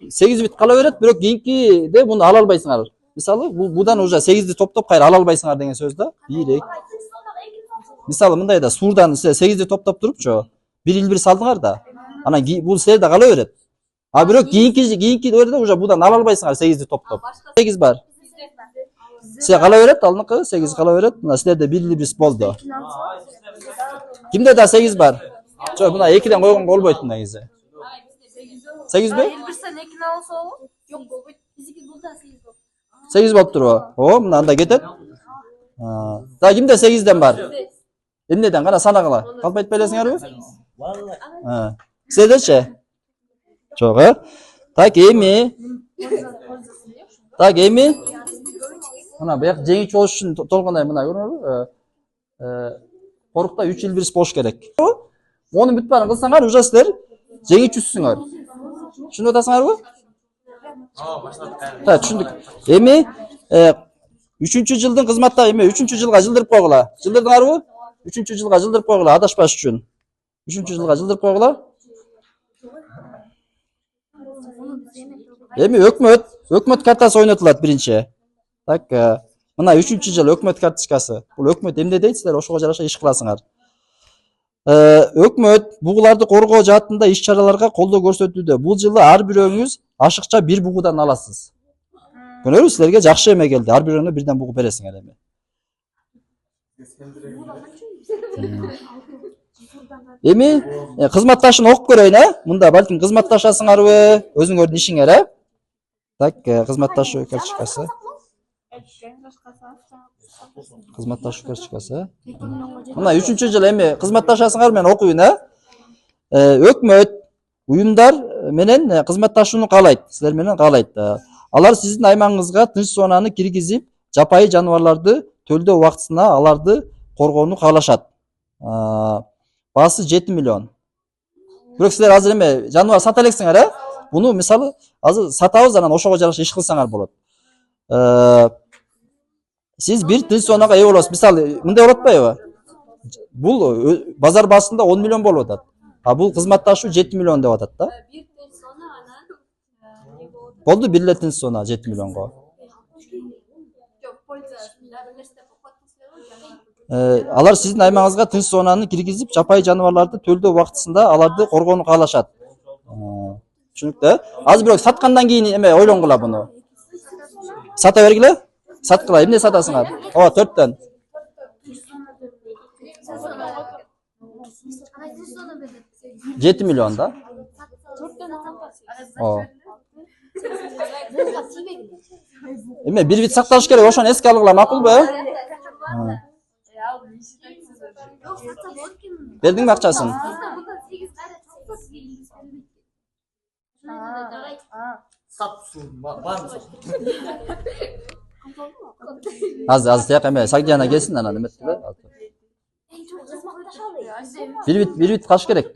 8 bit кала берет, бирок кийинкиде буну ала албайсыңар. Мисалы, будан уже 8ди топтоп кайра ала албайсыңар деген сөз да. 1 Мисалы мындай да суурдан 8ди топтоп турупчу, 1 салдыңар да. Анан бул силерде кала берет. А бирок кийинки өрдө уже будан ала албайсыңар 8ди топтоп. 8 бар. Силер кала берет, алныкы 8 кала берет. Мына силерде 1 болду. Кимде да 8 бар? Жок, мына 2ден койгонго болбойт мына кезде. 8 бе? 2 алса болот? Жок, болбойт. Биздики булда 8 болот. 8 болуп турбу? О, мына анда кетет. Да кимде 8ден бар? Эмнеден кана санагыла? Калп айтпай элесиңерби? Силердечи? Жок, Так, эми. Мына бияк жеңүүчү болуш үчүн толгондой мына көрүңөрбү? Корукта 3 Элбирис болуш керек. Онун бүт баарын кылсаңар, уже силер жеңүүчүсүңөр. Түшүнүп атасыңарбы? Та, түшүндүк. Эми 3-жылдын кызматта эми 3-жылга жылдырып койгула. Жылдырдыңарбы? 3-жылга жылдырып койгула, адашпаш үчүн. 3-жылга жылдырып койгула. Эми өкмөт картасы ойнотулат биринчи. Так, мына 3-жыл өкмөт карточкасы. Бул өкмөт эмне дейт, силер ошого жараша иш кыласыңар. Өкмөт бугуларды коргоо жаатында иш чараларга колдоо көрсөтүүдө. Бул жылы ар бирөөңүз ашыкча бир бугудан аласыз. Көрөбүз, силерге жакшы эме келди. Ар бирөөңө бирден бугу бересиңер эми. Эми кызматташын окуп көрөйүн, Мында балким кызматташасыңарбы? Өзүңөрдүн ишиңер, Так, кызматташуу карточкасы. Кызматташуу карточкасы. Мына 3-жыл эми кызматташасыңар менен окуйун, Өкмөт уюмдар менен кызматташууну каалайт, силер менен каалайт. Алар сиздин аймагыңызга тынч зонаны киргизип, жапайы жаныбарларды төлдөө убактысына аларды коргоону каалашат. Баасы 7 миллион. Бирок силер азыр эме жаныбар сата элексиңер, Буну мисалы азыр сатабыз, анан ошого жараша иш кылсаңар болот. Сиз бир тынч зонага ээ болосуз. Мисалы мындай болуп атпайбы? Бул базар баасында 10 миллион болуп атат. А бул кызматташуу 7 миллион деп атат да. Болду, бир эле тынч зона 7 миллионго. Алар сиздин аймагыңызга тынч зонаны киргизип, жапайы жаныбарларды төлдөө убактысында аларды коргоону каалашат. Түшүнүктүү. Азыр бирок саткандан кийин эме ойлонгула буну. Сата бергиле? Саткыла, эмне сатасыңар? 4төн. 7 миллион да. Эме бир бит сакталыш керек, ошону эске алгыла, макулбу? Бердиңби акчасын? Азыр тияк эме Сагдиана келсин, анан эметти да. Бир бит калыш керек.